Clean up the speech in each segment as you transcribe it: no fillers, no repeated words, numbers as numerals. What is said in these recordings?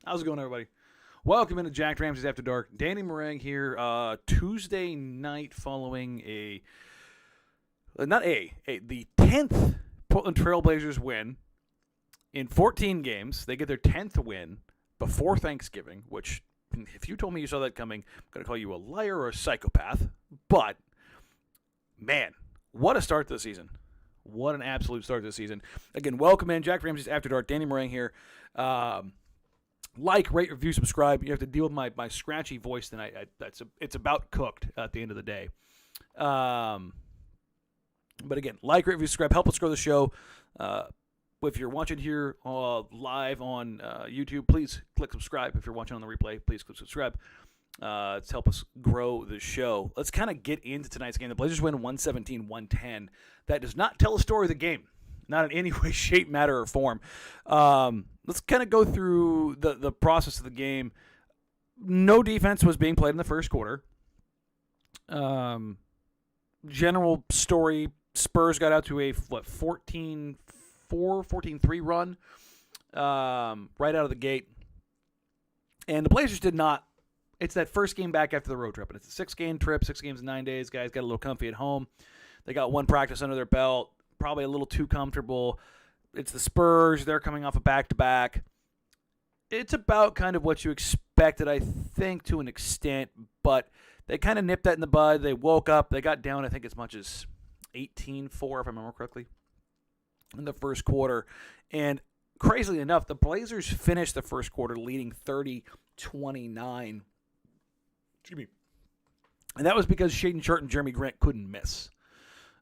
How's it going, everybody? Welcome into Jacked Ramsays After Dark. Danny Marang here. Tuesday night following the 10th Portland Trailblazers win in 14 games. They get their 10th win before Thanksgiving, which, if you told me you saw that coming, I'm going to call you a liar or a psychopath. But, man, what a start to the season. What an absolute start to the season. Again, welcome in. Jacked Ramsays After Dark. Danny Marang here. Like, rate, review, subscribe. You have to deal with my scratchy voice tonight. It's about cooked at the end of the day. But again, like, rate, review, subscribe. Help us grow the show. If you're watching here live on YouTube, please click subscribe. If you're watching on the replay, please click subscribe. To help us grow the show. Let's kind of get into tonight's game. The Blazers win 117-110. That does not tell a story of the game. Not in any way, shape, matter, or form. Let's kind of go through the process of the game. No defense was being played in the first quarter. General story, Spurs got out to a 14-4, 14-3 run right out of the gate. And the Blazers did not. It's that first game back after the road trip. And it's a 6-game trip, 6 games in 9 days. Guys got a little comfy at home. They got one practice under their belt. Probably a little too comfortable. It's the Spurs. They're coming off a back-to-back. It's about kind of what you expected, I think, to an extent. But they kind of nipped that in the bud. They woke up. They got down, I think, as much as 18-4, if I remember correctly, in the first quarter. And crazily enough, the Blazers finished the first quarter leading 30-29. Excuse me. And that was because Shaedon Sharpe and Jerami Grant couldn't miss.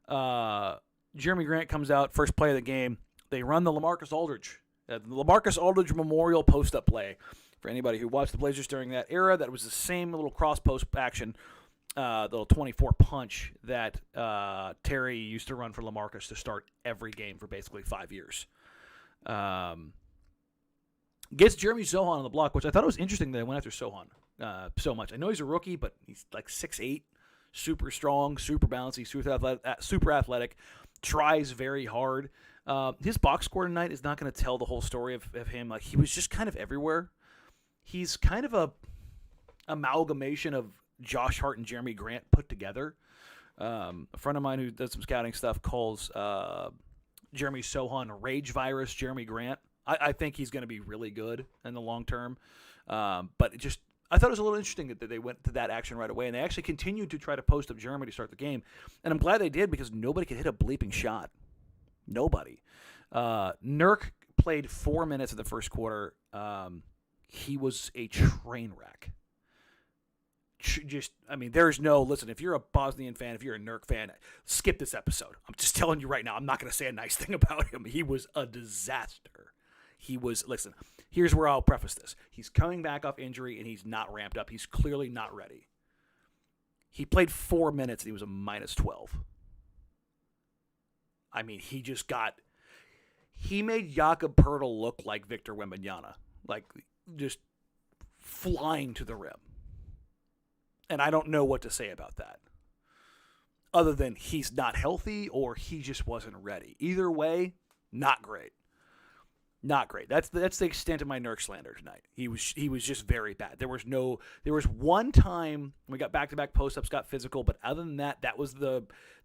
Jerami Grant comes out, first play of the game. They run the LaMarcus Aldridge. The LaMarcus Aldridge Memorial post-up play. For anybody who watched the Blazers during that era, that was the same little cross-post action, the little 24 punch that Terry used to run for LaMarcus to start every game for basically 5 years. Gets Jeremy Sohan on the block, which I thought it was interesting that they went after Sohan so much. I know he's a rookie, but he's like 6'8", super strong, super bouncy, super athletic, tries very hard. His box score tonight is not going to tell the whole story of him. Like, he was just kind of everywhere. He's kind of a amalgamation of Josh Hart and Jerami Grant put together. A friend of mine who does some scouting stuff calls Jeremy Sohan Rage Virus Jerami Grant. I think he's going to be really good in the long term. But I thought it was a little interesting that they went to that action right away, and they actually continued to try to post up Jeremy to start the game. And I'm glad they did, because nobody could hit a bleeping shot. Nobody. Nurk played 4 minutes in the first quarter. He was a train wreck. There's listen, if you're a Bosnian fan, if you're a Nurk fan, skip this episode. I'm just telling you right now, I'm not going to say a nice thing about him. He was a disaster. Listen, here's where I'll preface this. He's coming back off injury, and he's not ramped up. He's clearly not ready. He played 4 minutes, and he was a minus 12. He made Jakob Poeltl look like Victor Wembanyama, like just flying to the rim. And I don't know what to say about that, other than he's not healthy or he just wasn't ready. Either way, not great. Not great. That's the extent of my Nurk slander tonight. He was just very bad. There was one time we got back-to-back post-ups, got physical, but other than that,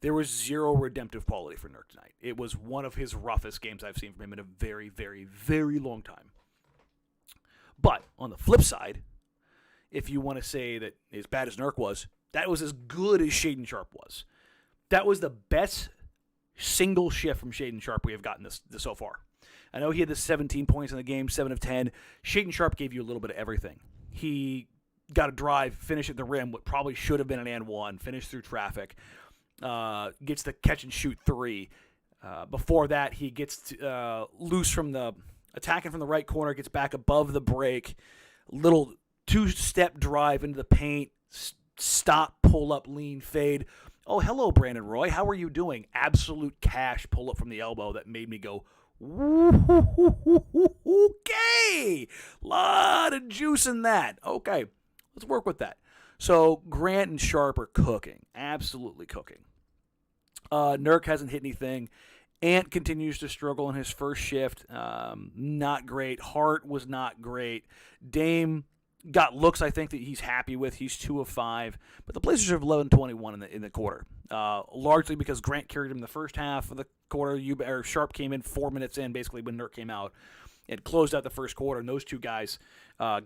there was zero redemptive quality for Nurk tonight. It was one of his roughest games I've seen from him in a very, very, very long time. But on the flip side, if you want to say that as bad as Nurk was, that was as good as Shaedon Sharpe was. That was the best single shift from Shaedon Sharpe we have gotten this so far. I know he had the 17 points in the game, 7 of 10. Shaedon Sharpe gave you a little bit of everything. He got a drive, finish at the rim, what probably should have been an and one, finish through traffic, gets the catch-and-shoot three. Before that, he gets loose from attacking from the right corner, gets back above the break, little two-step drive into the paint, stop, pull up, lean, fade. Oh, hello, Brandon Roy. How are you doing? Absolute cash pull-up from the elbow that made me go, okay, lot of juice in that. Okay, let's work with that. So Grant and Sharpe are cooking, absolutely cooking. Nurk hasn't hit anything, Ant continues to struggle in his first shift. Not great. Hart was not great. Dame got looks I think that he's happy with. He's 2 of 5. But the Blazers are 11-21 in the quarter. Largely because Grant carried him the first half of the quarter. Sharp came in 4 minutes in, basically, when Nurk came out. It closed out the first quarter, and those two guys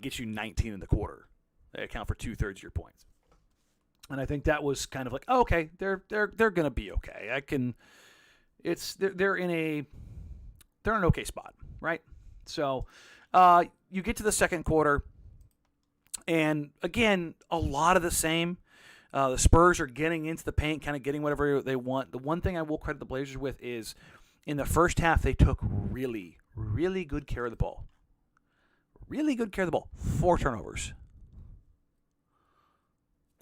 get you 19 in the quarter. They account for 2/3 of your points. And I think that was kind of like, oh, okay, they're going to be okay. They're in an okay spot, right? So you get to the second quarter, and again, a lot of the same. The Spurs are getting into the paint, kind of getting whatever they want. The one thing I will credit the Blazers with is in the first half, they took really, really good care of the ball. Really good care of the ball. 4 turnovers.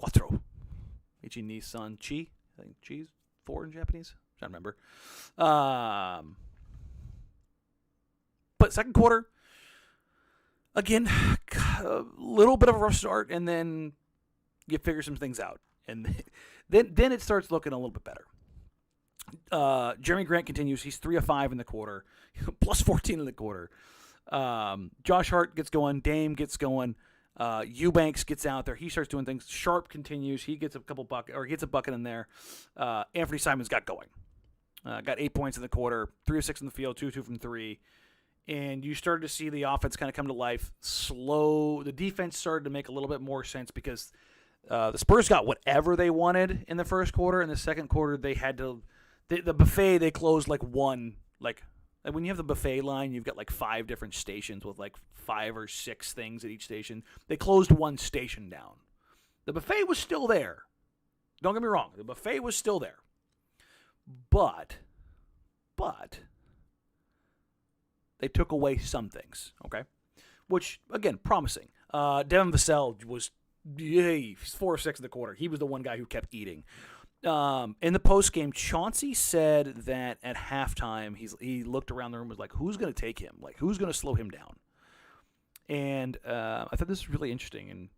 Cuatro. Ichi ni san chi. I think cheese. 4 in Japanese. I don't remember. But second quarter, again, a little bit of a rough start, and then you figure some things out. And then it starts looking a little bit better. Jerami Grant continues. He's 3 of 5 in the quarter, plus 14 in the quarter. Josh Hart gets going. Dame gets going. Eubanks gets out there. He starts doing things. Sharp continues. He gets gets a bucket in there. Anfernee Simons got going. Got 8 points in the quarter, 3 of 6 in the field, 2 of 2 from 3. And you started to see the offense kind of come to life. Slow. The defense started to make a little bit more sense because the Spurs got whatever they wanted in the first quarter. In the second quarter, they had to the buffet. They closed like one when you have the buffet line, you've got like 5 different stations with like 5 or 6 things at each station. They closed one station down. The buffet was still there. Don't get me wrong. The buffet was still there. But they took away some things, okay? Which, again, promising. Devin Vassell was, he's 4 of 6 in the quarter. He was the one guy who kept eating. In the postgame, Chauncey said that at halftime, he looked around the room and was like, who's going to take him? Like, who's going to slow him down? And I thought this was really interesting. And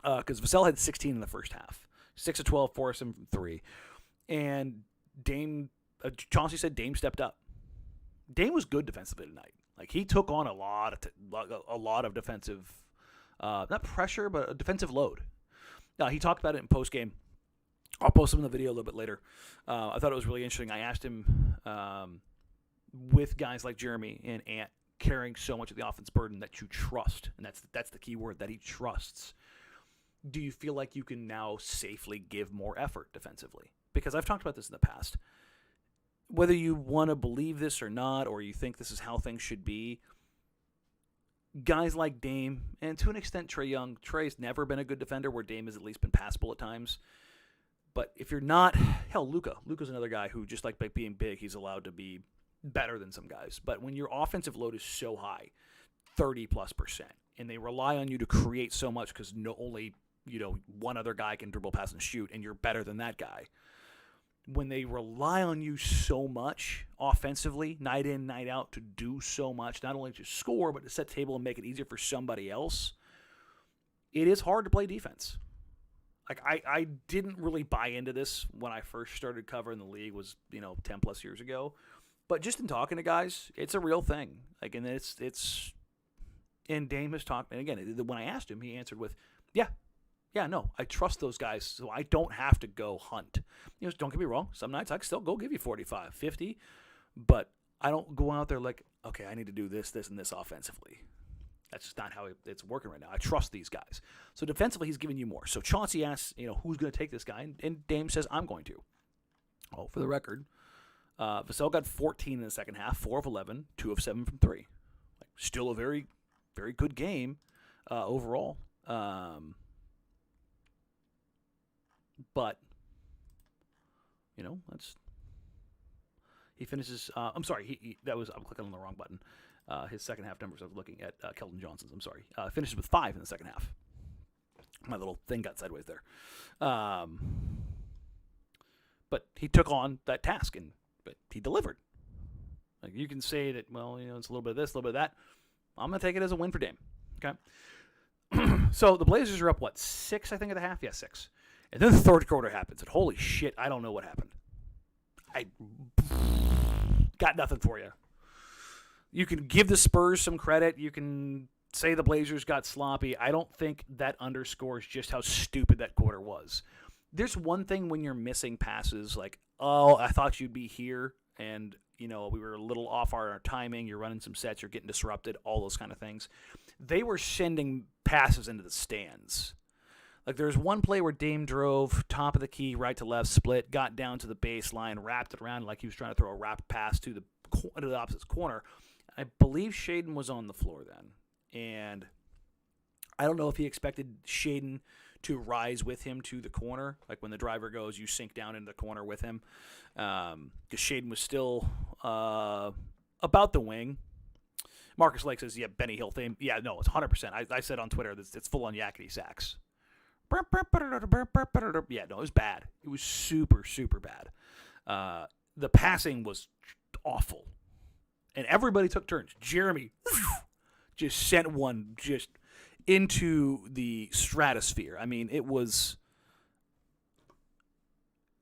because Vassell had 16 in the first half. 6 of 12, 4 of 7 from 3. And Chauncey said Dame stepped up. Dame was good defensively tonight. Like, he took on a lot of defensive, not pressure, but a defensive load. He talked about it in postgame. I'll post some in the video a little bit later. I thought it was really interesting. I asked him, with guys like Jerami and Ant carrying so much of the offense burden that you trust, and that's the key word, that he trusts, do you feel like you can now safely give more effort defensively? Because I've talked about this in the past. Whether you want to believe this or not, or you think this is how things should be, guys like Dame, and to an extent Trae Young, Trae's never been a good defender, where Dame has at least been passable at times. But if you're not, hell, Luka's another guy who, just like by being big, he's allowed to be better than some guys. But when your offensive load is so high, 30+%, and they rely on you to create so much because only one other guy can dribble, pass, and shoot, and you're better than that guy. When they rely on you so much offensively, night in, night out, to do so much, not only to score, but to set the table and make it easier for somebody else, it is hard to play defense. Like, I didn't really buy into this when I first started covering the league, was 10+ years ago. But just in talking to guys, it's a real thing. Like, and and Dame has talked, and again, when I asked him, he answered with, yeah, no, I trust those guys, so I don't have to go hunt. Don't get me wrong, some nights I can still go give you 45, 50, but I don't go out there like, okay, I need to do this, and this offensively. That's just not how it's working right now. I trust these guys. So defensively, he's giving you more. So Chauncey asks, who's going to take this guy? And Dame says, I'm going to. Oh, for the record, Vassell got 14 in the second half, 4 of 11, 2 of 7 from 3. Still a very, very good game overall. But, that's... He finishes... I'm sorry, I'm clicking on the wrong button. His second half numbers, I was looking at Keldon Johnson's, I'm sorry. Finishes with 5 in the second half. My little thing got sideways there. But he took on that task, but he delivered. Like, you can say that, well, it's a little bit of this, a little bit of that. I'm going to take it as a win for Dame. Okay? So the Blazers are up, 6, I think, at the half? Yeah, 6. And then the third quarter happens, and holy shit, I don't know what happened. Got nothing for you. You can give the Spurs some credit. You can say the Blazers got sloppy. I don't think that underscores just how stupid that quarter was. There's one thing when you're missing passes, like, oh, I thought you'd be here, and, we were a little off our timing. You're running some sets. You're getting disrupted, all those kind of things. They were sending passes into the stands. Like, there's one play where Dame drove top of the key, right to left, split, got down to the baseline, wrapped it around like he was trying to throw a wrap pass to the opposite corner. I believe Shaden was on the floor then. And I don't know if he expected Shaden to rise with him to the corner. Like when the driver goes, you sink down into the corner with him. Because Shaden was still about the wing. Marcus Lake says, yeah, Benny Hill theme. Yeah, no, it's 100%. I said on Twitter that it's full on yakety sax. Yeah, no, it was bad. It was super, super bad. The passing was awful. And everybody took turns. Jerami just sent one just into the stratosphere. I mean, it was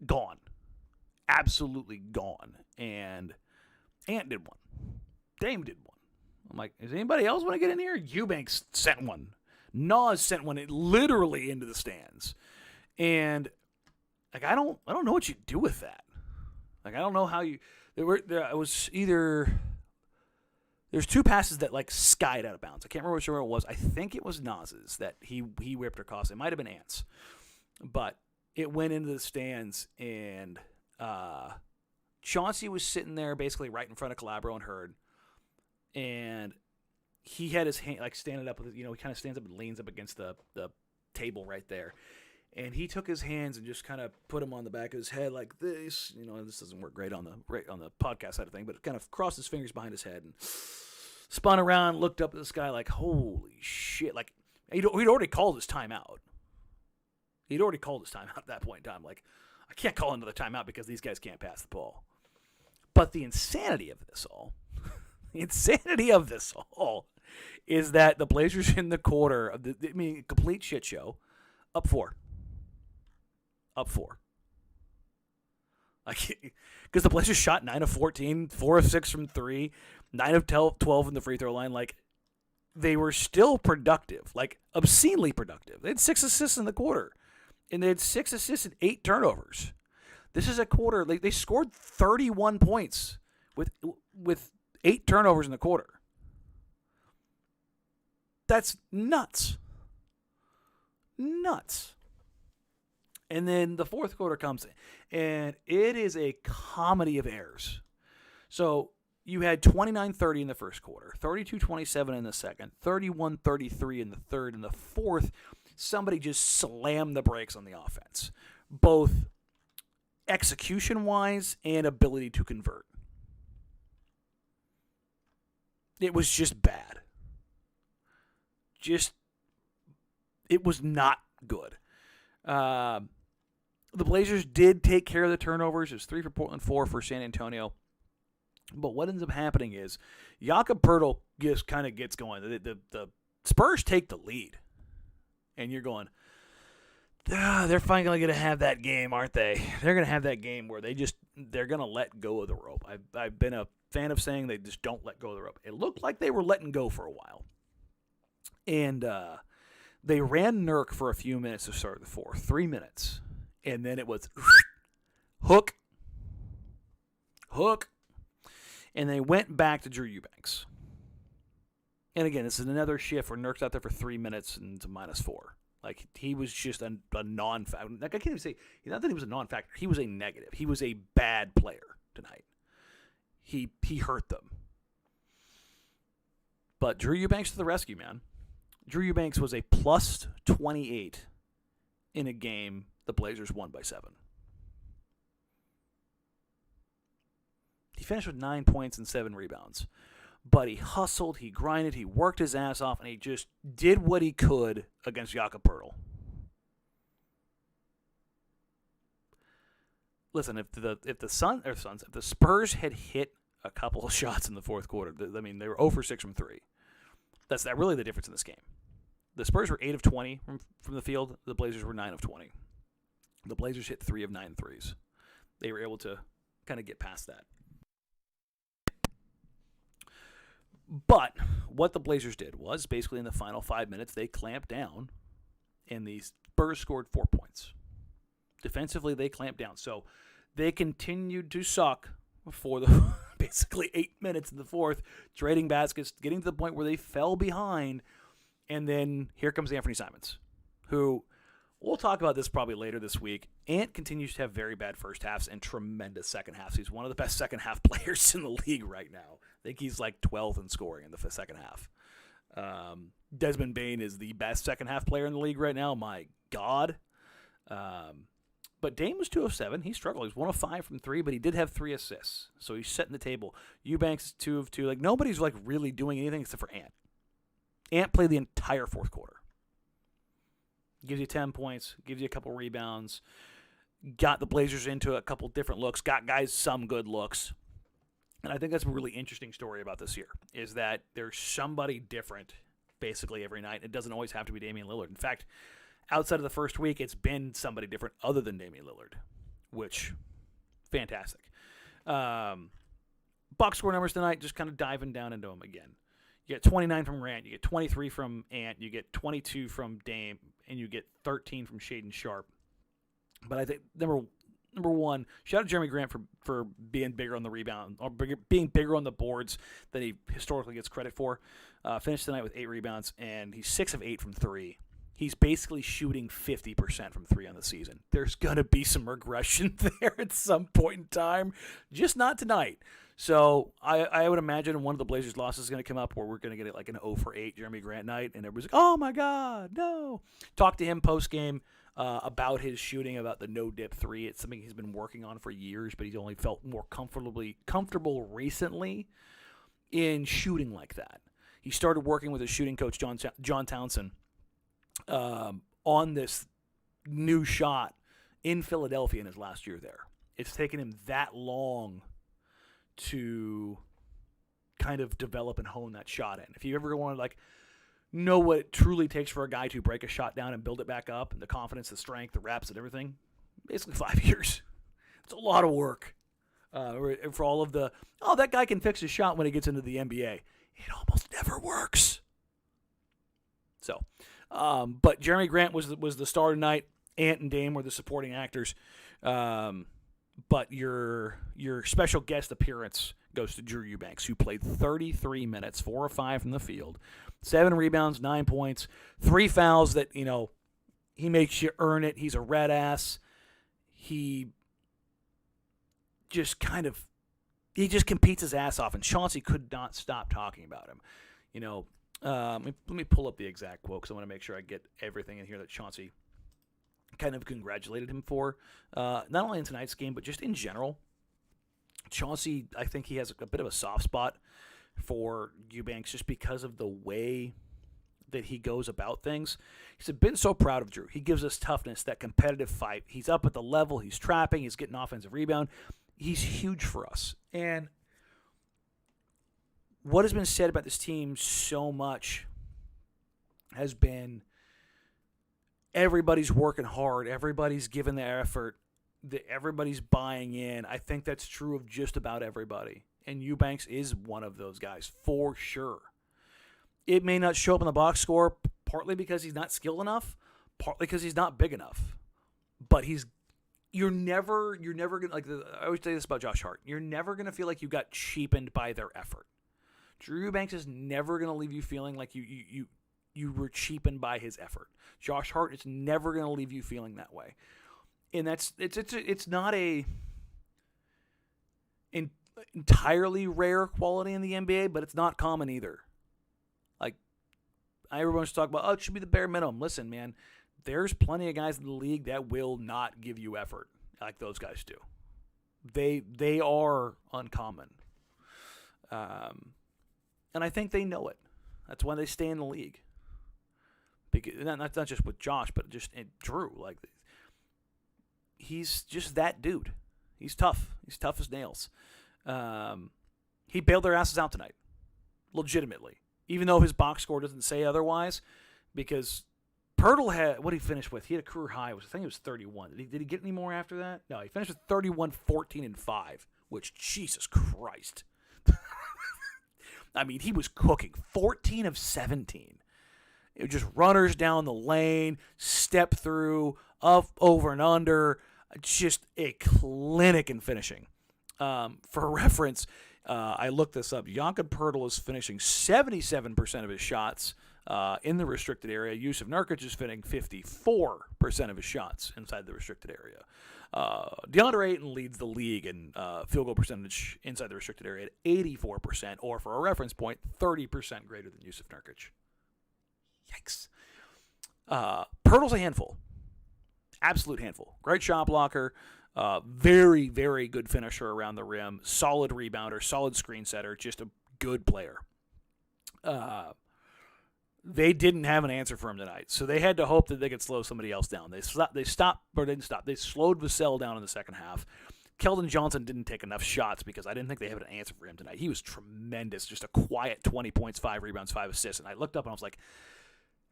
gone. Absolutely gone. And Ant did one. Dame did one. I'm like, does anybody else want to get in here? Eubanks sent one. Nas sent one literally into the stands. And like I don't know what you do with that. Like I don't know how you it was either there's two passes that like skied out of bounds. I can't remember which one it was. I think it was Nas's that he whipped across. It might have been Ant's. But it went into the stands and Chauncey was sitting there basically right in front of Calabro and Hurd. And he had his hand like standing up with he kind of stands up and leans up against the table right there. And he took his hands and just kind of put them on the back of his head like this. This doesn't work great on the podcast side of thing, but kind of crossed his fingers behind his head and spun around, looked up at the sky like, holy shit. Like, he'd already called his timeout. He'd already called his timeout at that point in time. Like, I can't call another timeout because these guys can't pass the ball. But the insanity of this all, is that the Blazers in the quarter of complete shit show, up four. Like, because the Blazers shot 9 of 14, 4 of 6 from 3, 9 of 12 in the free throw line. Like, they were still productive, like obscenely productive. They had 6 assists in the quarter, and they had 6 assists and 8 turnovers. This is a quarter. They scored 31 points with 8 turnovers in the quarter. That's nuts. Nuts. And then the fourth quarter comes in, and it is a comedy of errors. So you had 29-30 in the first quarter, 32-27 in the second, 31-33 in the third. In the fourth, somebody just slammed the brakes on the offense, both execution-wise and ability to convert. It was just bad. It was not good. The Blazers did take care of the turnovers. It was 3 for Portland, 4 for San Antonio. But what ends up happening is Jakob Poeltl just kind of gets going. The Spurs take the lead. And you're going, they're finally going to have that game, aren't they? They're going to have that game where they're going to let go of the rope. I've been a fan of saying they just don't let go of the rope. It looked like they were letting go for a while. And they ran Nurk for a few minutes to start the fourth, 3 minutes. And then it was hook. And they went back to Drew Eubanks. And again, this is another shift where Nurk's out there for 3 minutes and it's a -4. Like, he was just a non-factor. Like, I can't even say, not that he was a non-factor. He was a negative. He was a bad player tonight. He hurt them. But Drew Eubanks to the rescue, man. Drew Eubanks was a plus 28 in a game the Blazers won by 7. He finished with 9 points and 7 rebounds. But he hustled, he grinded, he worked his ass off, and he just did what he could against Jakob Poeltl. Listen, if the Spurs had hit a couple of shots in the fourth quarter, they were 0 for 6 from 3. That's really the difference in this game. The Spurs were 8 of 20 from the field. The Blazers were 9 of 20. The Blazers hit 3 of 9 threes. They were able to kind of get past that. But what the Blazers did was basically in the final 5 minutes, they clamped down, and the Spurs scored 4 points. Defensively, they clamped down. So they continued to suck for the basically 8 minutes in the fourth, trading baskets, getting to the point where they fell behind. And then here comes Anfernee Simons, who we'll talk about this probably later this week. Ant continues to have very bad first halves and tremendous second halves. He's one of the best second half players in the league right now. I think he's like 12th in scoring in the second half. Desmond Bane is the best second half player in the league right now. My God. But Dame was 2 of 7. He struggled. He was 1 of 5 from 3, but he did have 3 assists. So he's setting the table. Eubanks is 2 of 2. Like, nobody's like really doing anything except for Ant. Ant played the entire fourth quarter. Gives you 10 points, gives you a couple rebounds, got the Blazers into a couple different looks, got guys some good looks. And I think that's a really interesting story about this year, is that there's somebody different basically every night. It doesn't always have to be Damian Lillard. In fact, outside of the first week, it's been somebody different other than Damian Lillard, which, fantastic. Box score numbers tonight, just kind of diving down into them again. You get 29 from Grant, you get 23 from Ant, you get 22 from Dame, and you get 13 from Shaedon Sharpe. But I think number one, shout out to Jerami Grant for being bigger on the rebound, or being bigger on the boards than he historically gets credit for. Finished tonight with 8 rebounds, and he's 6 of 8 from 3. He's basically shooting 50% from 3 on the season. There's going to be some regression there at some point in time, just not tonight. So I would imagine one of the Blazers' losses is going to come up where we're going to get it like an 0 for 8 Jerami Grant night, and everybody's like, oh my God, no. Talk to him post-game about his shooting, about the no-dip 3. It's something he's been working on for years, but he's only felt more comfortable recently in shooting like that. He started working with his shooting coach, John Townsend, on this new shot in Philadelphia in his last year there. It's taken him that long to kind of develop and hone that shot in. If you ever want to like know what it truly takes for a guy to break a shot down and build it back up, and the confidence, the strength, the reps, and everything, basically 5 years. It's a lot of work for all of the, that guy can fix his shot when he gets into the NBA. It almost never works. So, but Jerami Grant was the star tonight. Ant and Dame were the supporting actors. But your special guest appearance goes to Drew Eubanks, who played 33 minutes, 4 of 5 from the field, 7 rebounds, 9 points, 3 fouls that, he makes you earn it. He's a red ass. He just competes his ass off, and Chauncey could not stop talking about him. Let me pull up the exact quote because I want to make sure I get everything in here that Chauncey kind of congratulated him for, not only in tonight's game, but just in general. Chauncey, I think he has a bit of a soft spot for Eubanks just because of the way that he goes about things. He's been so proud of Drew. He gives us toughness, that competitive fight. He's up at the level. He's trapping. He's getting offensive rebound. He's huge for us. And what has been said about this team so much has been everybody's working hard. Everybody's giving their effort. Everybody's buying in. I think that's true of just about everybody. And Eubanks is one of those guys for sure. It may not show up in the box score, partly because he's not skilled enough, partly because he's not big enough. But you're never gonna, like, I always say this about Josh Hart. You're never gonna feel like you got cheapened by their effort. Drew Eubanks is never gonna leave you feeling like you were cheapened by his effort. Josh Hart is never going to leave you feeling that way. And it's not a entirely rare quality in the NBA, but it's not common either. Like, everyone's talking about, it should be the bare minimum. Listen, man, there's plenty of guys in the league that will not give you effort like those guys do. They are uncommon. And I think they know it. That's why they stay in the league. Because not just with Josh, but just Drew. Like, he's just that dude. He's tough. He's tough as nails. He bailed their asses out tonight, legitimately. Even though his box score doesn't say otherwise, because Poeltl had, what did he finish with? He had a career high. I think it was 31. Did he get any more after that? No, he finished with 31, 14, and 5, which, Jesus Christ. I mean, he was cooking. 14 of 17. It was just runners down the lane, step through, up, over, and under. Just a clinic in finishing. For reference, I looked this up. Jakob Poeltl is finishing 77% of his shots in the restricted area. Jusuf Nurkic is finishing 54% of his shots inside the restricted area. DeAndre Ayton leads the league in field goal percentage inside the restricted area at 84%, or for a reference point, 30% greater than Jusuf Nurkic. Yikes. Poeltl's a handful. Absolute handful. Great shot blocker. Very, very good finisher around the rim. Solid rebounder. Solid screen setter. Just a good player. They didn't have an answer for him tonight, so they had to hope that they could slow somebody else down. They slowed Vassell down in the second half. Keldon Johnson didn't take enough shots because I didn't think they had an answer for him tonight. He was tremendous. Just a quiet 20 points, 5 rebounds, 5 assists. And I looked up and I was like,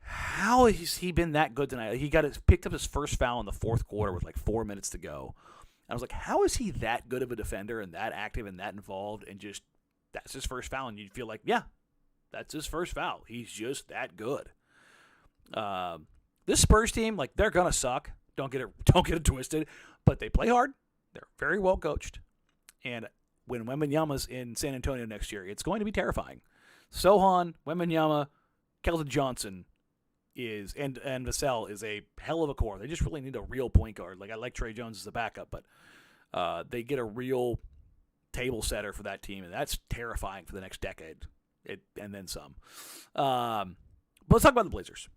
how has he been that good tonight? He picked up his first foul in the fourth quarter with like 4 minutes to go. And I was like, how is he that good of a defender and that active and that involved, and just that's his first foul? And you'd feel like, yeah, that's his first foul. He's just that good. This Spurs team, like, they're gonna suck. Don't get it twisted. But they play hard. They're very well coached. And when Wembanyama's in San Antonio next year, it's going to be terrifying. Sohan, Wembanyama, Keldon Johnson and Vassell is a hell of a core. They just really need a real point guard. Like, I like Trey Jones as a backup, but they get a real table setter for that team, and that's terrifying for the next decade. And then some. But let's talk about the Blazers.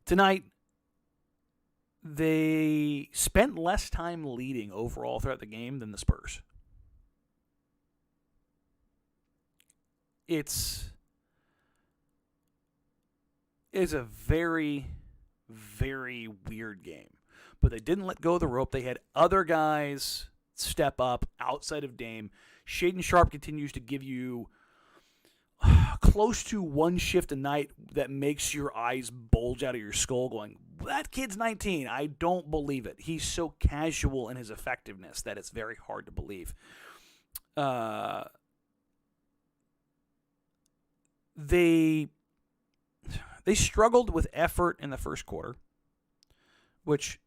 Tonight, they spent less time leading overall throughout the game than the Spurs. It's a very, very weird game. But they didn't let go of the rope. They had other guys step up outside of Dame. Shaedon Sharpe continues to give you close to one shift a night that makes your eyes bulge out of your skull going, that kid's 19. I don't believe it. He's so casual in his effectiveness that it's very hard to believe. They struggled with effort in the first quarter, which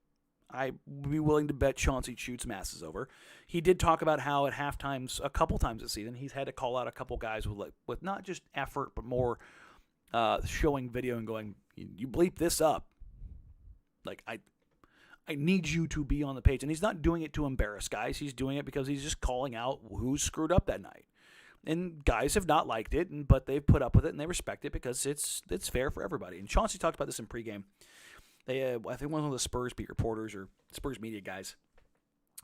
I'd be willing to bet Chauncey shoots masses over. He did talk about how at halftimes, a couple times this season, he's had to call out a couple guys with not just effort, but more showing video and going, you bleep this up. Like, I need you to be on the page. And he's not doing it to embarrass guys. He's doing it because he's just calling out who screwed up that night. And guys have not liked it, but they've put up with it and they respect it because it's fair for everybody. And Chauncey talked about this in pregame. I think one of the Spurs beat reporters or Spurs media guys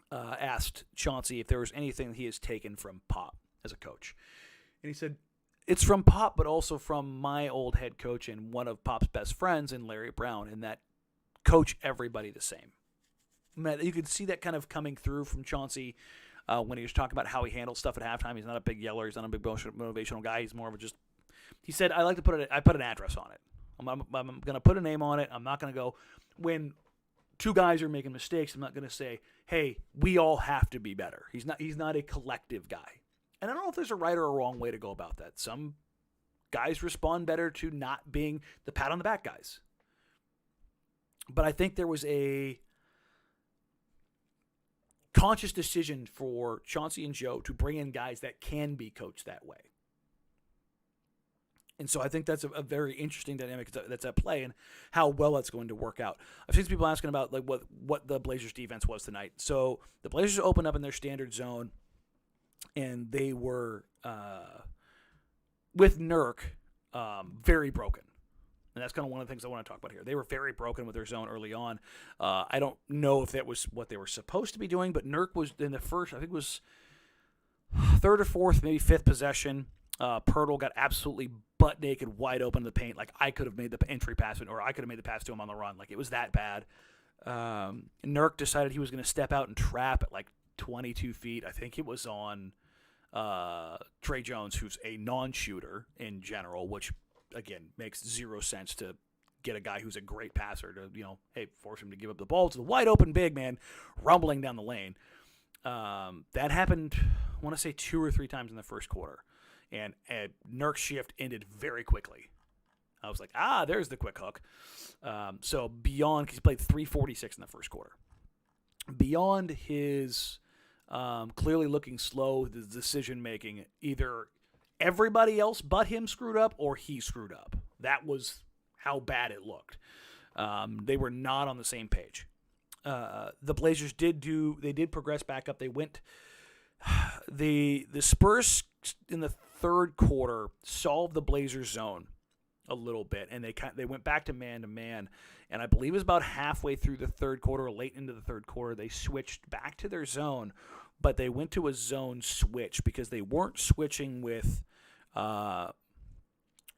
asked Chauncey if there was anything he has taken from Pop as a coach. And he said, it's from Pop, but also from my old head coach and one of Pop's best friends in Larry Brown, and that coach everybody the same. You could see that kind of coming through from Chauncey when he was talking about how he handles stuff at halftime. He's not a big yeller. He's not a big motivational guy. He's more of he said, I put an address on it. I'm going to put a name on it. I'm not going to go, when two guys are making mistakes, I'm not going to say, hey, we all have to be better. He's not a collective guy. And I don't know if there's a right or a wrong way to go about that. Some guys respond better to not being the pat on the back guys. But I think there was a conscious decision for Chauncey and Joe to bring in guys that can be coached that way. And so I think that's a very interesting dynamic that's at play and how well that's going to work out. I've seen people asking about like what the Blazers defense was tonight. So the Blazers opened up in their standard zone, and they were, with Nurk, very broken. And that's kind of one of the things I want to talk about here. They were very broken with their zone early on. I don't know if that was what they were supposed to be doing, but Nurk was in the first, I think it was third or fourth, maybe fifth possession. Poeltl got absolutely butt naked, wide open in the paint. Like, I could have made the entry pass, or I could have made the pass to him on the run. Like, it was that bad. Nurk decided he was going to step out and trap at like 22 feet. I think it was on Trey Jones, who's a non-shooter in general, which, again, makes zero sense to get a guy who's a great passer to, force him to give up the ball to the wide open big man rumbling down the lane. That happened, I want to say 2 or 3 times in the first quarter. And Nurk's shift ended very quickly. I was like, there's the quick hook. So beyond, because he played 3:46 in the first quarter. Beyond his clearly looking slow, the decision making, either everybody else but him screwed up or he screwed up. That was how bad it looked. They were not on the same page. The Blazers did progress back up. They went, the Spurs in the third quarter solved the Blazers zone a little bit, and they went back to man, and I believe it was about halfway through the third quarter, or late into the third quarter, they switched back to their zone, but they went to a zone switch because they weren't switching with Nurk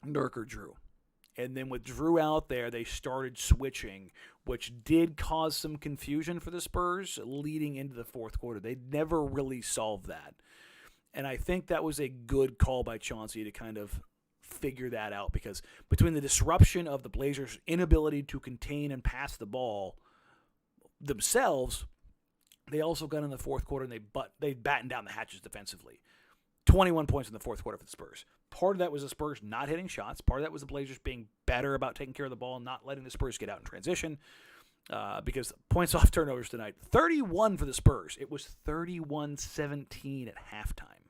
or Drew. And then with Drew out there, they started switching, which did cause some confusion for the Spurs leading into the fourth quarter. They never really solved that. And I think that was a good call by Chauncey to kind of figure that out, because between the disruption of the Blazers' inability to contain and pass the ball themselves, they also got in the fourth quarter and they battened down the hatches defensively. 21 points in the fourth quarter for the Spurs. Part of that was the Spurs not hitting shots. Part of that was the Blazers being better about taking care of the ball and not letting the Spurs get out in transition. Because points off turnovers tonight, 31 for the Spurs. It was 31-17 at halftime.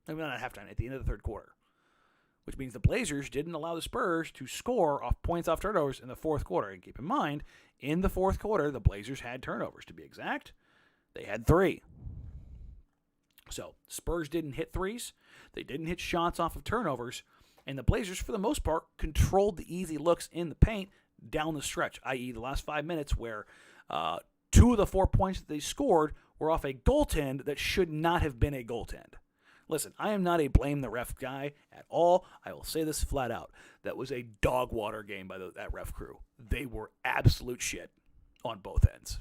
I mean, not at halftime, at the end of the third quarter. Which means the Blazers didn't allow the Spurs to score off points off turnovers in the fourth quarter. And keep in mind, in the fourth quarter, the Blazers had turnovers. To be exact, they had 3. So, Spurs didn't hit threes. They didn't hit shots off of turnovers. And the Blazers, for the most part, controlled the easy looks in the paint down the stretch, i.e. the last 5 minutes where 2 of the 4 points that they scored were off a goaltend that should not have been a goaltend. Listen, I am not a blame the ref guy at all. I will say this flat out. That was a dog water game by that ref crew. They were absolute shit on both ends.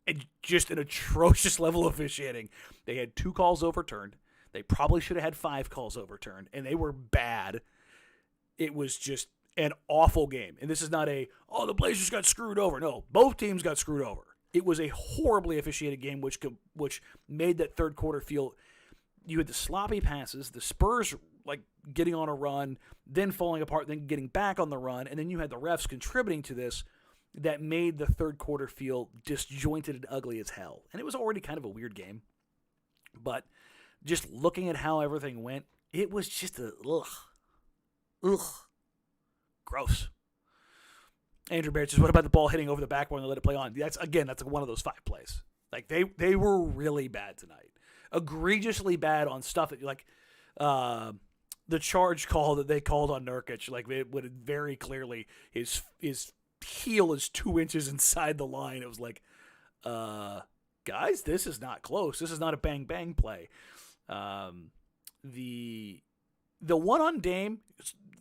And just an atrocious level of officiating. They had 2 calls overturned. They probably should have had 5 calls overturned, and they were bad. It was just an awful game. And this is not the Blazers got screwed over. No, both teams got screwed over. It was a horribly officiated game, which made that third quarter feel... You had the sloppy passes, the Spurs like getting on a run, then falling apart, then getting back on the run, and then you had the refs contributing to this that made the third quarter feel disjointed and ugly as hell. And it was already kind of a weird game. But just looking at how everything went, it was just gross. Andrew Barrett says, what about the ball hitting over the backboard and they let it play on? That's one of those 5 plays. Like they were really bad tonight. Egregiously bad on stuff that like the charge call that they called on Nurkic, like it would very clearly his heel is 2 inches inside the line. It was like, guys, this is not close. This is not a bang bang play. The one on Dame,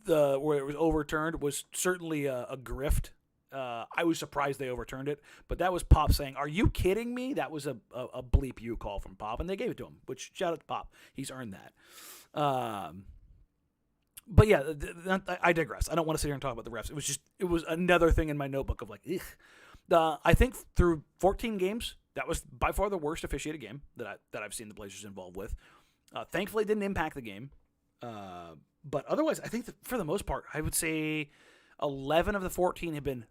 where it was overturned, was certainly a grift. I was surprised they overturned it, but that was Pop saying, "Are you kidding me?" That was a bleep you call from Pop, and they gave it to him. Which, shout out to Pop, he's earned that. But yeah, I digress. I don't want to sit here and talk about the refs. It was another thing in my notebook of like, ugh. I think through 14 games, that was by far the worst officiated game that I've seen the Blazers involved with. Thankfully, it didn't impact the game. But otherwise, I think that for the most part, I would say 11 of the 14 have been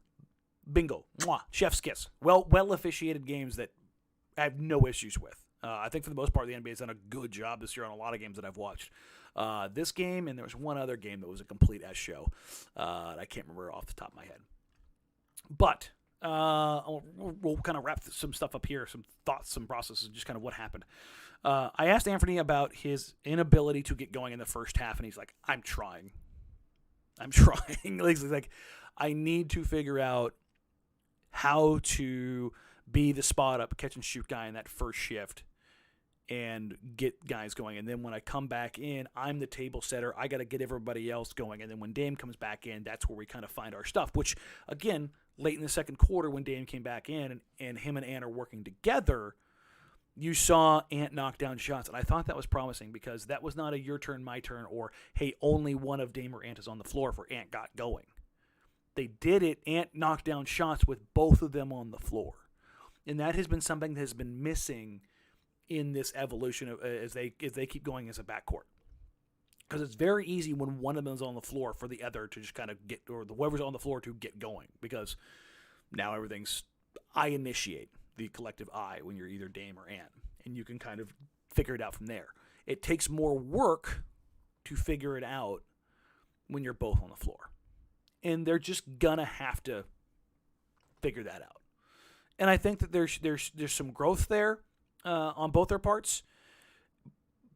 bingo, mwah, chef's kiss. Well officiated games that I have no issues with. I think for the most part, the NBA has done a good job this year on a lot of games that I've watched. This game, and there was one other game that was a complete S show. I can't remember off the top of my head. But we'll kind of wrap some stuff up here, some thoughts, some processes, just kind of what happened. I asked Anfernee about his inability to get going in the first half, and he's like, I'm trying. Like, I need to figure out how to be the spot up, catch and shoot guy in that first shift and get guys going. And then when I come back in, I'm the table setter. I got to get everybody else going. And then when Dame comes back in, that's where we kind of find our stuff, which, again, late in the second quarter when Dame came back in and him and Ant are working together, you saw Ant knock down shots. And I thought that was promising because that was not a your turn, my turn, or, hey, only one of Dame or Ant is on the floor for Ant got going. They did it. Ant knocked down shots with both of them on the floor. And that has been something that has been missing in this evolution as they keep going as a backcourt. Because it's very easy when one of them is on the floor for the other to just kind of get, or whoever's on the floor to get going. Because now everything's, I initiate the collective I when you're either Dame or Ant. And you can kind of figure it out from there. It takes more work to figure it out when you're both on the floor. And they're just going to have to figure that out. And I think that there's some growth there on both their parts.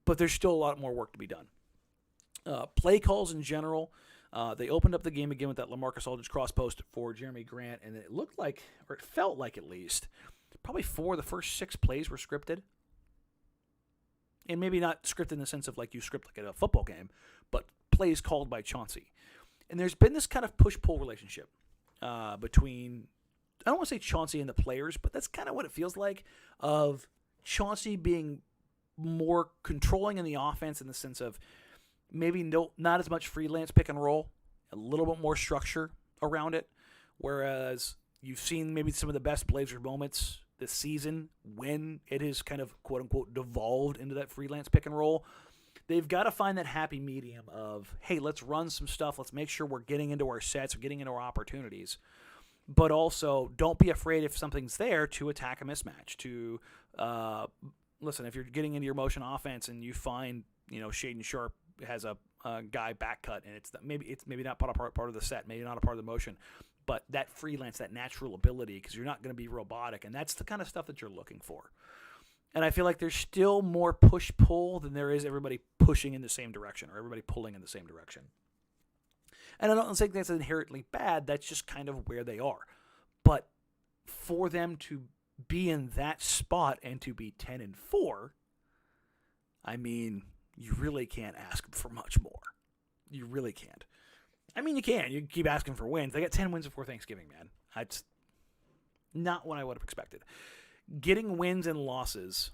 But there's still a lot more work to be done. Play calls in general. They opened up the game again with that LaMarcus Aldridge cross post for Jerami Grant, and it looked like, or it felt like at least, probably 4 of the first 6 plays were scripted. And maybe not scripted in the sense of like you script like a football game, but plays called by Chauncey. And there's been this kind of push-pull relationship between, I don't want to say Chauncey and the players, but that's kind of what it feels like, of Chauncey being more controlling in the offense in the sense of maybe not as much freelance pick and roll, a little bit more structure around it, whereas you've seen maybe some of the best Blazer moments this season when it is kind of quote-unquote devolved into that freelance pick and roll. They've got to find that happy medium of, hey, let's run some stuff, let's make sure we're getting into our sets, we're getting into our opportunities, but also don't be afraid if something's there to attack a mismatch, to, listen, if you're getting into your motion offense and you find, Shaedon Sharpe has a guy back cut, and it's maybe not part of the set, maybe not a part of the motion, but that freelance, that natural ability, because you're not going to be robotic, and that's the kind of stuff that you're looking for. And I feel like there's still more push-pull than there is everybody pushing in the same direction or everybody pulling in the same direction. And I don't think that's inherently bad. That's just kind of where they are. But for them to be in that spot and to be 10-4, I mean, you really can't ask for much more. You really can't. I mean, you can. You can keep asking for wins. They got 10 wins before Thanksgiving, man. That's not what I would have expected. Getting wins and losses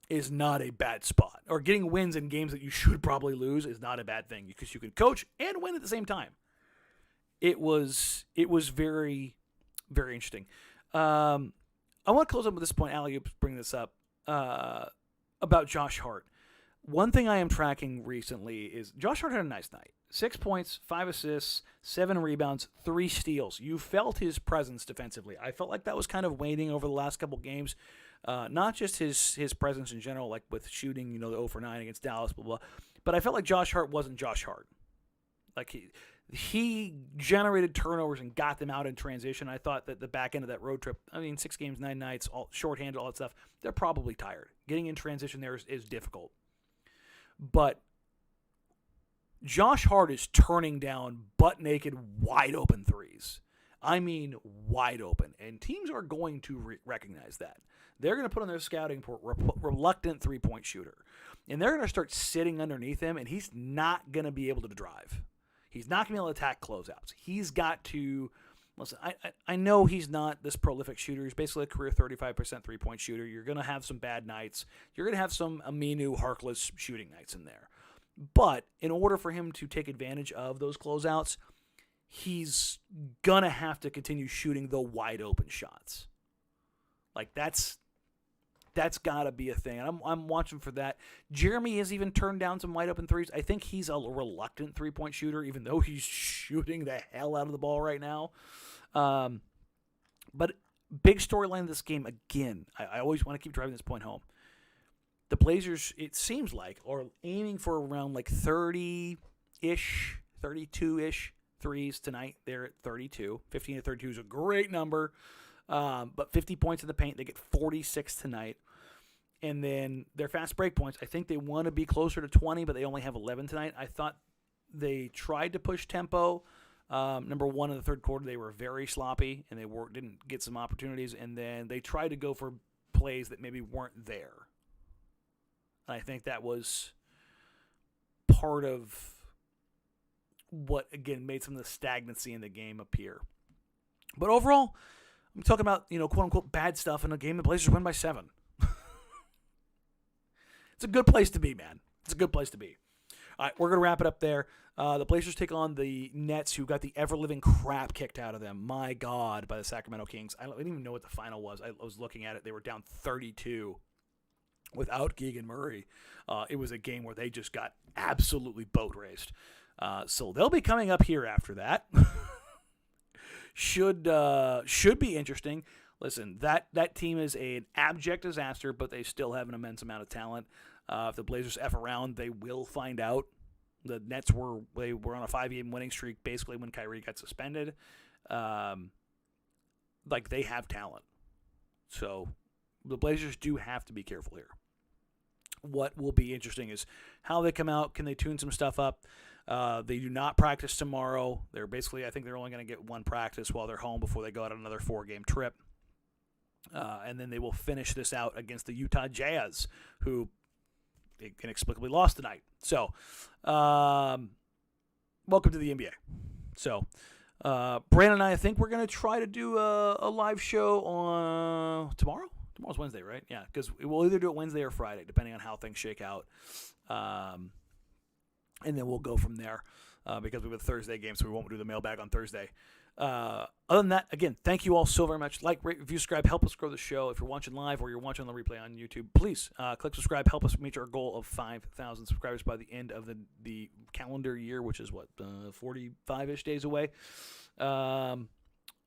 is not a bad spot. Or getting wins in games that you should probably lose is not a bad thing because you can coach and win at the same time. It was very, very interesting. I want to close up with this point. Allie, bring this up about Josh Hart. One thing I am tracking recently is Josh Hart had a nice night. 6 points, 5 assists, 7 rebounds, 3 steals. You felt his presence defensively. I felt like that was kind of waning over the last couple games. Not just his presence in general, like with shooting, the 0 for 9 against Dallas, blah, blah. But I felt like Josh Hart wasn't Josh Hart. Like he generated turnovers and got them out in transition. I thought that the back end of that road trip, 6 games, 9 nights, all shorthanded, all that stuff, they're probably tired. Getting in transition there is difficult. But Josh Hart is turning down butt-naked, wide-open threes. I mean wide open. And teams are going to recognize that. They're going to put on their scouting report reluctant three-point shooter. And they're going to start sitting underneath him, and he's not going to be able to drive. He's not going to be able to attack closeouts. He's got to – listen, I know he's not this prolific shooter. He's basically a career 35% three-point shooter. You're going to have some bad nights. You're going to have some Aminu, Harkless shooting nights in there. But in order for him to take advantage of those closeouts, he's going to have to continue shooting the wide-open shots. Like, that's got to be a thing. And I'm watching for that. Jerami has even turned down some wide-open threes. I think he's a reluctant three-point shooter, even though he's shooting the hell out of the ball right now. But big storyline of this game, again, I always want to keep driving this point home. The Blazers, it seems like, are aiming for around like 30-ish, 32-ish threes tonight. They're at 32. 15 to 32 is a great number. But 50 points in the paint. They get 46 tonight. And then their fast break points, I think they want to be closer to 20, but they only have 11 tonight. I thought they tried to push tempo. Number one, in the third quarter, they were very sloppy, and they didn't get some opportunities. And then they tried to go for plays that maybe weren't there. And I think that was part of what, again, made some of the stagnancy in the game appear. But overall, I'm talking about, quote-unquote bad stuff in a game the Blazers win by 7. It's a good place to be, man. It's a good place to be. All right, we're going to wrap it up there. The Blazers take on the Nets, who got the ever-living crap kicked out of them, my God, by the Sacramento Kings. I didn't even know what the final was. I was looking at it. They were down 32 without Keegan Murray. It was a game where they just got absolutely boat raced. So they'll be coming up here after that. Should be interesting. Listen, that team is an abject disaster, but they still have an immense amount of talent. If the Blazers F around, they will find out. The Nets were on a 5-game winning streak basically when Kyrie got suspended. They have talent. So the Blazers do have to be careful here. What will be interesting is how they come out. Can they tune some stuff up? They do not practice tomorrow. I think they're only going to get one practice while they're home before they go on another 4-game trip. And then they will finish this out against the Utah Jazz, who inexplicably lost tonight. So, welcome to the NBA. So, Brandon and I think we're going to try to do a live show on tomorrow. Tomorrow's Wednesday, right? Yeah, because we'll either do it Wednesday or Friday, depending on how things shake out. And then we'll go from there because we have a Thursday game, so we won't do the mailbag on Thursday. Other than that, again, thank you all so very much. Like, rate, review, subscribe, help us grow the show. If you're watching live or you're watching on the replay on YouTube, please click subscribe, help us reach our goal of 5,000 subscribers by the end of the calendar year, which is 45-ish days away. Other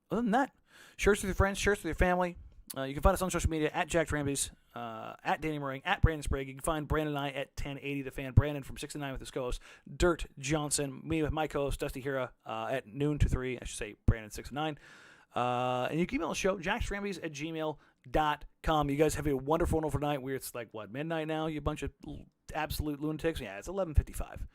than that, share us with your friends, share us with your family. You can find us on social media at Jacked Ramsays, at Danny Marang, at Brandon Sprague. You can find Brandon and I at 1080 The Fan. Brandon from 6 to 9 with his co-host Dirt Johnson. Me with my co-host Dusty Hira at noon to 3. I should say Brandon 6 to 9. And you can email the show, jackedramsays@gmail.com. You guys have a wonderful, wonderful night. It's midnight now? You bunch of absolute lunatics? Yeah, it's 11:55.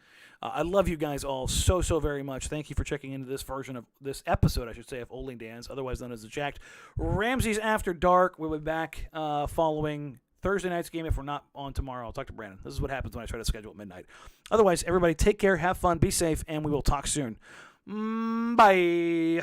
I love you guys all so, so very much. Thank you for checking into this version of this episode, I should say, of Old Dan's, otherwise known as the Jacked Ramsays After Dark. We'll be back following Thursday night's game. If we're not on tomorrow, I'll talk to Brandon. This is what happens when I try to schedule at midnight. Otherwise, everybody take care, have fun, be safe, and we will talk soon. Bye.